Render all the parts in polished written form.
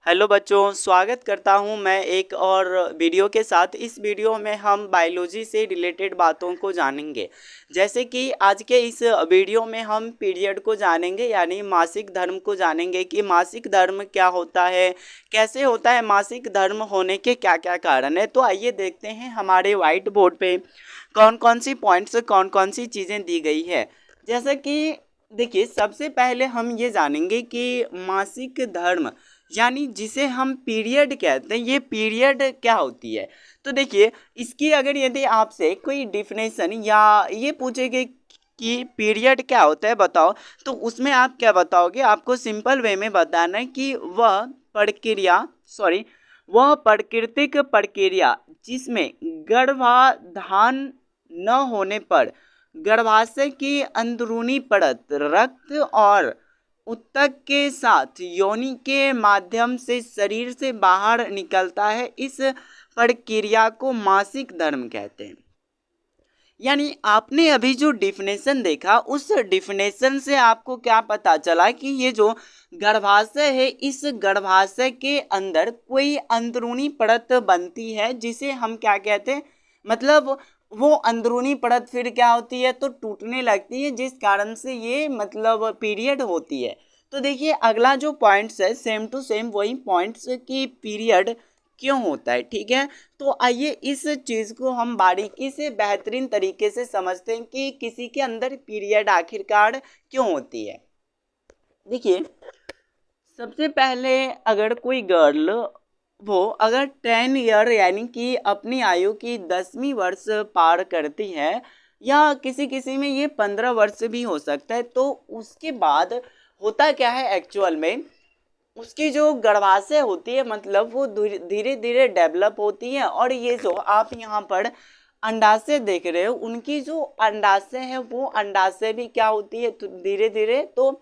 Hello बच्चों, स्वागत करता हूं मैं एक और वीडियो के साथ। इस वीडियो में हम बायोलॉजी से रिलेटेड बातों को जानेंगे। जैसे कि आज के इस वीडियो में हम पीरियड को जानेंगे, यानी मासिक धर्म को जानेंगे कि मासिक धर्म क्या होता है, कैसे होता है, मासिक धर्म होने के क्या क्या कारण है। तो आइए देखते हैं हमारे वाइट बोर्ड पे कौन कौन सी पॉइंट्स, कौन कौन सी चीज़ें दी गई है। जैसे कि देखिए, सबसे पहले हम ये जानेंगे कि मासिक धर्म यानी जिसे हम पीरियड कहते हैं, ये पीरियड क्या होती है। तो देखिए, इसकी अगर यदि आपसे कोई डिफिनेशन या ये पूछेगे कि पीरियड क्या होता है बताओ, तो उसमें आप क्या बताओगे। आपको सिंपल वे में बताना है कि वह प्राकृतिक प्रक्रिया जिसमें गर्भाधान न होने पर गर्भाशय की अंदरूनी परत रक्त और ऊतक के साथ योनि के माध्यम से शरीर से बाहर निकलता है, इस प्रक्रिया को मासिक धर्म कहते हैं। यानी आपने अभी जो डिफिनेशन देखा, उस डिफिनेशन से आपको क्या पता चला कि ये जो गर्भाशय है, इस गर्भाशय के अंदर कोई अंदरूनी परत बनती है जिसे हम क्या कहते हैं, मतलब वो अंदरूनी परत फिर क्या होती है, तो टूटने लगती है, जिस कारण से ये मतलब पीरियड होती है। तो देखिए, अगला जो पॉइंट्स है सेम टू सेम वही पॉइंट्स की पीरियड क्यों होता है, ठीक है। तो आइए इस चीज़ को हम बारीकी से बेहतरीन तरीके से समझते हैं कि किसी के अंदर पीरियड आखिरकार क्यों होती है। देखिए, सबसे पहले अगर कोई गर्ल वो अगर 10 ईयर यानी कि अपनी आयु की 10वीं वर्ष पार करती है, या किसी किसी में ये 15 वर्ष भी हो सकता है, तो उसके बाद होता क्या है एक्चुअल में, उसकी जो गर्भाशय होती है मतलब वो धीरे धीरे डेवलप होती है। और ये जो आप यहाँ पर अंडाशय देख रहे हो, उनकी जो अंडाशय है वो अंडाशय भी क्या होती है, तो धीरे धीरे तो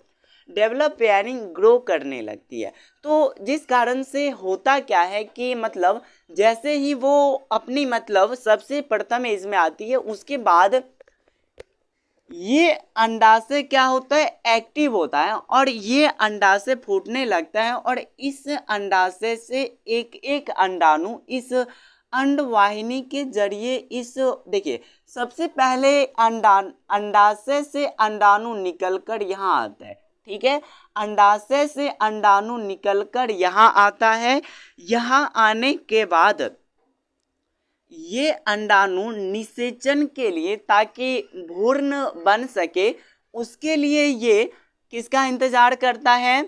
डेवलप यानी ग्रो करने लगती है। तो जिस कारण से होता क्या है कि मतलब जैसे ही वो अपनी मतलब सबसे प्रथम एज में आती है, उसके बाद ये अंडाशय क्या होता है, एक्टिव होता है, और ये अंडाशय फूटने लगता है, और इस अंडाशय से एक एक अंडाणु इस अंडवाहिनी के जरिए इस देखिए, सबसे पहले अंडाशय से अंडाणु निकलकर यहाँ आता है, ठीक है। अंडाशय से अंडाणु निकलकर यहाँ आता है। यहाँ आने के बाद ये अंडाणु निषेचन के लिए, ताकि भ्रूण बन सके, उसके लिए ये किसका इंतजार करता है,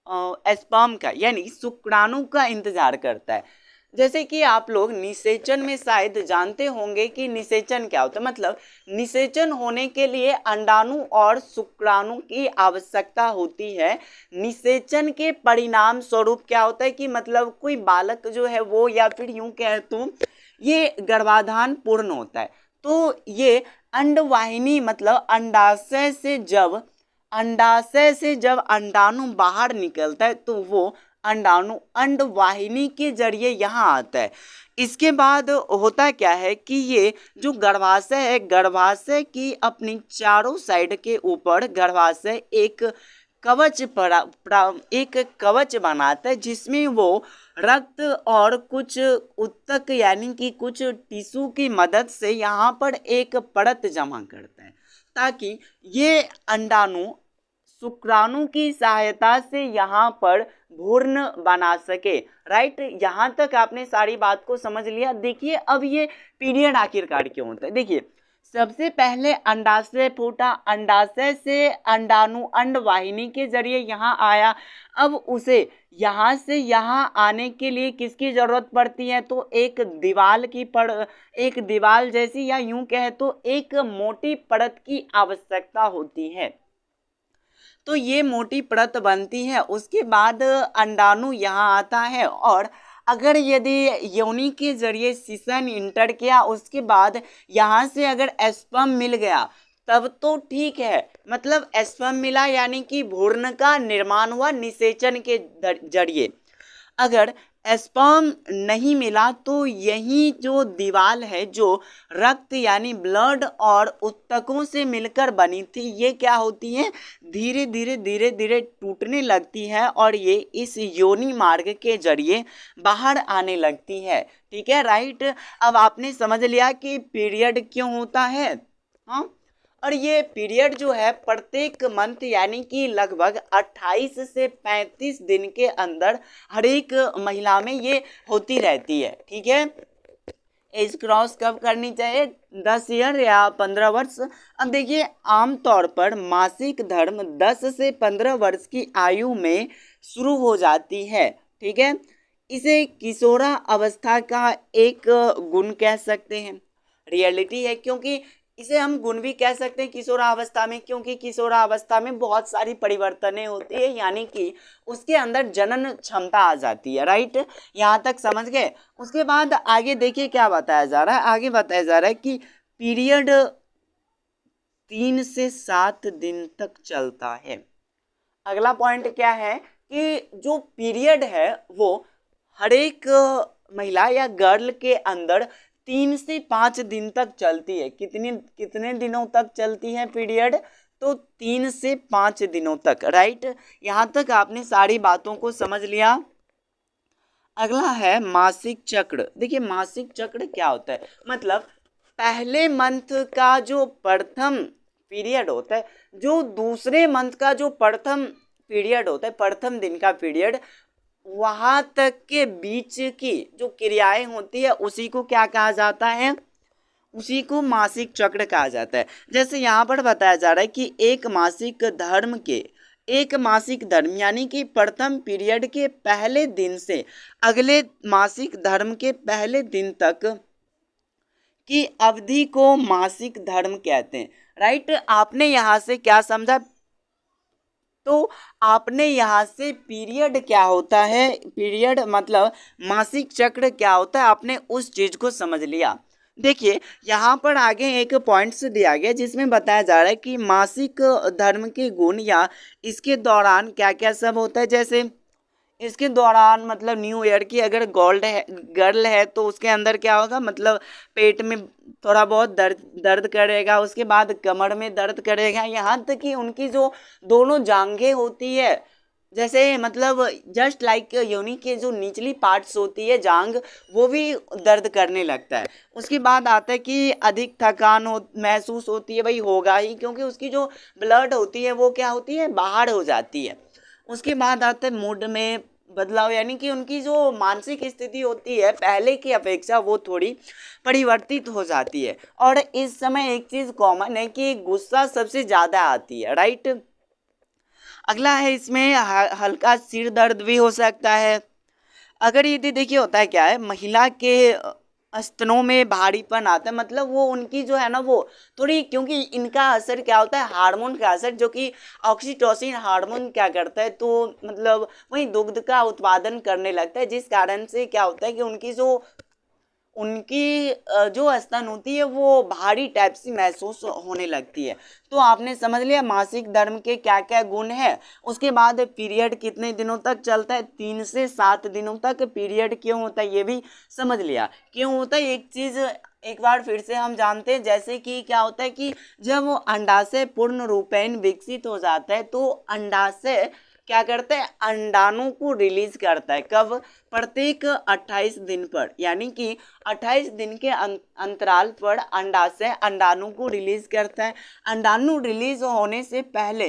स्पर्म का यानी शुक्राणु का इंतजार करता है। जैसे कि आप लोग निषेचन में शायद जानते होंगे कि निषेचन क्या होता है। मतलब निषेचन होने के लिए अंडाणु और शुक्राणु की आवश्यकता होती है। निषेचन के परिणाम स्वरूप क्या होता है कि मतलब कोई बालक जो है वो, या फिर यूं कहे तो ये गर्भाधान पूर्ण होता है। तो ये अंडवाहिनी मतलब अंडाशय से जब अंडाणु बाहर निकलता है, तो वो अंडाणु अंडवाहिनी के जरिए यहाँ आता है। इसके बाद होता क्या है कि ये जो गर्भाशय है, गर्भाशय की अपनी चारों साइड के ऊपर गर्भाशय एक कवच बनाता है, जिसमें वो रक्त और कुछ ऊतक यानी कि कुछ टिश्यू की मदद से यहाँ पर एक परत जमा करता है, ताकि ये अंडाणु शुक्राणु की सहायता से यहाँ पर भ्रूण बना सके। राइट, यहाँ तक आपने सारी बात को समझ लिया। देखिए, अब ये पीरियड आखिरकार क्यों होता है। देखिए, सबसे पहले अंडाशय फूटा, अंडाशय से अंडाणु अंडवाहिनी के जरिए यहाँ आया। अब उसे यहाँ से यहाँ आने के लिए किसकी जरूरत पड़ती है, तो एक दीवाल जैसी, या यूं कहे तो एक मोटी परत की आवश्यकता होती है। तो ये मोटी परत बनती है, उसके बाद अंडाणु यहाँ आता है, और अगर यदि योनि के जरिए सिसन इंटर किया, उसके बाद यहाँ से अगर स्पर्म मिल गया तब तो ठीक है, मतलब स्पर्म मिला यानी कि भ्रूण का निर्माण हुआ निषेचन के जरिए। अगर स्पर्म नहीं मिला तो यही जो दीवार है जो रक्त यानी ब्लड और ऊतकों से मिलकर बनी थी, ये क्या होती है, धीरे धीरे टूटने लगती है और ये इस योनि मार्ग के जरिए बाहर आने लगती है। ठीक है, राइट। अब आपने समझ लिया कि पीरियड क्यों होता है। हाँ, और ये पीरियड जो है प्रत्येक मंथ यानी कि लगभग 28 से 35 दिन के अंदर हर एक महिला में ये होती रहती है। ठीक है, एज क्रॉस कब करनी चाहिए, 10 ईयर या 15 वर्ष। अब देखिए, आमतौर पर मासिक धर्म 10 से 15 वर्ष की आयु में शुरू हो जाती है। ठीक है, इसे किशोरा अवस्था का एक गुण कह सकते हैं, रियलिटी है, क्योंकि इसे हम गुण भी कह सकते हैं किशोरावस्था में, क्योंकि किशोरावस्था में बहुत सारी परिवर्तनें होती है, यानी कि उसके अंदर जनन क्षमता आ जाती है। राइट, यहाँ तक समझ गए। उसके बाद आगे देखिए क्या बताया जा रहा है। आगे बताया जा रहा है कि पीरियड 3 से 7 दिन तक चलता है। अगला पॉइंट क्या है कि जो पीरियड है वो हर एक महिला या गर्ल के अंदर 3 से 5 दिन तक चलती है। कितने दिनों तक चलती है पीरियड, तो 3 से 5 दिनों तक। राइट, यहाँ तक आपने सारी बातों को समझ लिया। अगला है मासिक चक्र। देखिए, मासिक चक्र क्या होता है, मतलब पहले मंथ का जो प्रथम पीरियड होता है, जो दूसरे मंथ का जो प्रथम पीरियड होता है, प्रथम दिन का पीरियड, वहां तक के बीच की जो क्रियाएं होती है उसी को क्या कहा जाता है, उसी को मासिक चक्र कहा जाता है। जैसे यहाँ पर बताया जा रहा है कि एक मासिक धर्म यानी कि प्रथम पीरियड के पहले दिन से अगले मासिक धर्म के पहले दिन तक की अवधि को मासिक धर्म कहते हैं। राइट, आपने यहाँ से क्या समझा, तो आपने यहाँ से पीरियड क्या होता है, पीरियड मतलब मासिक चक्र क्या होता है, आपने उस चीज को समझ लिया। देखिए, यहाँ पर आगे एक पॉइंट्स दिया गया जिसमें बताया जा रहा है कि मासिक धर्म के गुण या इसके दौरान क्या क्या सब होता है। जैसे इसके दौरान मतलब न्यू ईयर की अगर गर्ल है तो उसके अंदर क्या होगा, मतलब पेट में थोड़ा बहुत दर्द करेगा, उसके बाद कमर में दर्द करेगा, यहाँ तक कि उनकी जो दोनों जांघें होती है, जैसे मतलब जस्ट लाइक योनि के जो निचली पार्ट्स होती है जांघ, वो भी दर्द करने लगता है। उसके बाद आता है कि अधिक थकान महसूस होती है, भाई होगा ही, क्योंकि उसकी जो ब्लड होती है वो क्या होती है, बाहर हो जाती है। उसके बाद आता है मूड में बदलाव, यानी कि उनकी जो मानसिक स्थिति होती है पहले की अपेक्षा वो थोड़ी परिवर्तित हो जाती है। और इस समय एक चीज़ कॉमन है कि गुस्सा सबसे ज़्यादा आती है। राइट, अगला है इसमें हल्का सिर दर्द भी हो सकता है। अगर यदि देखिए होता है क्या है, महिला के स्तनों में भारीपन आता है, मतलब वो उनकी जो है ना वो थोड़ी, क्योंकि इनका असर क्या होता है, हार्मोन का असर, जो कि ऑक्सीटोसिन हार्मोन क्या करता है, तो मतलब वही दुग्ध का उत्पादन करने लगता है, जिस कारण से क्या होता है कि उनकी जो स्तन होती है वो भारी टाइप से महसूस होने लगती है। तो आपने समझ लिया मासिक धर्म के क्या क्या गुण हैं। उसके बाद पीरियड कितने दिनों तक चलता है, 3 से 7 दिनों तक पीरियड क्यों होता है ये भी समझ लिया। क्यों होता है एक चीज़ एक बार फिर से हम जानते हैं, जैसे कि क्या होता है कि जब वो अंडाशय पूर्ण रूपेण विकसित हो जाता है तो अंडाशय क्या करता है, अंडाणु को रिलीज करता है। कब, प्रत्येक 28 दिन पर, यानी कि 28 दिन के अंतराल पर अंडाशय अंडाणु को रिलीज करता है। अंडाणु रिलीज होने से पहले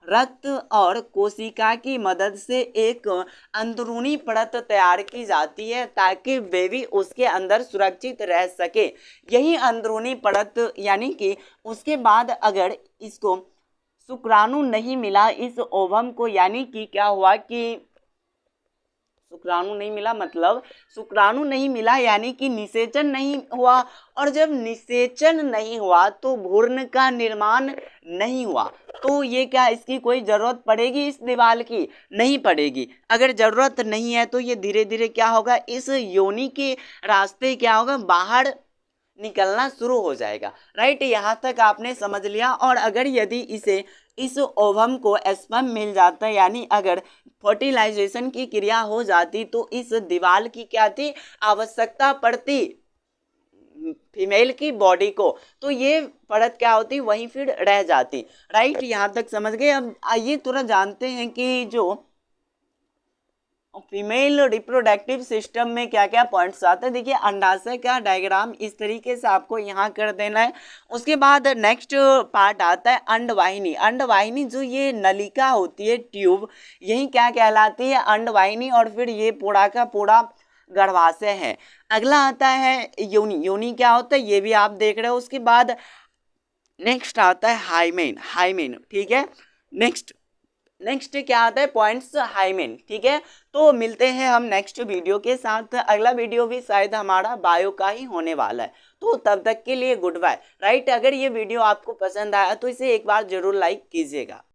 रक्त और कोशिका की मदद से एक अंदरूनी परत तैयार की जाती है ताकि बेबी उसके अंदर सुरक्षित रह सके। यही अंदरूनी परत, यानी कि उसके बाद अगर इसको शुक्राणु नहीं मिला इस ओवम को, यानी कि क्या हुआ कि शुक्राणु नहीं मिला, मतलब शुक्राणु नहीं मिला यानी कि निषेचन नहीं हुआ, और जब निषेचन नहीं हुआ तो भ्रूण का निर्माण नहीं हुआ, तो ये क्या इसकी कोई ज़रूरत पड़ेगी इस दीवार की, नहीं पड़ेगी। अगर ज़रूरत नहीं है तो ये धीरे धीरे क्या होगा, इस योनि के रास्ते क्या होगा, बाहर निकलना शुरू हो जाएगा। राइट, यहाँ तक आपने समझ लिया। और अगर यदि इसे इस ओवम को स्पर्म मिल जाता है, यानी अगर फर्टिलाइजेशन की क्रिया हो जाती तो इस दीवार की क्या थी, आवश्यकता पड़ती फीमेल की बॉडी को, तो ये परत क्या होती वहीं फिर रह जाती। राइट, यहाँ तक समझ गए। अब आइए थोड़ा जानते हैं कि जो फीमेल रिप्रोडक्टिव सिस्टम में क्या क्या पॉइंट्स आते हैं। देखिए अंडाशय का डायग्राम इस तरीके से आपको यहाँ कर देना है। उसके बाद नेक्स्ट पार्ट आता है अंडवाहिनी। अंडवाहिनी जो ये नलिका होती है, ट्यूब, यही क्या कहलाती है, अंडवाहिनी। और फिर ये पूरा का पूरा गर्भाशय है। अगला आता है योनि। योनि क्या होता है ये भी आप देख रहे हो। उसके बाद नेक्स्ट आता है हाइमेन। हाइमेन, ठीक है। नेक्स्ट क्या आता है, पॉइंट्स हाइमेन, ठीक है। तो मिलते हैं हम नेक्स्ट वीडियो के साथ। अगला वीडियो भी शायद हमारा बायो का ही होने वाला है, तो तब तक के लिए गुड बाय। राइट, अगर ये वीडियो आपको पसंद आया तो इसे एक बार जरूर लाइक कीजिएगा।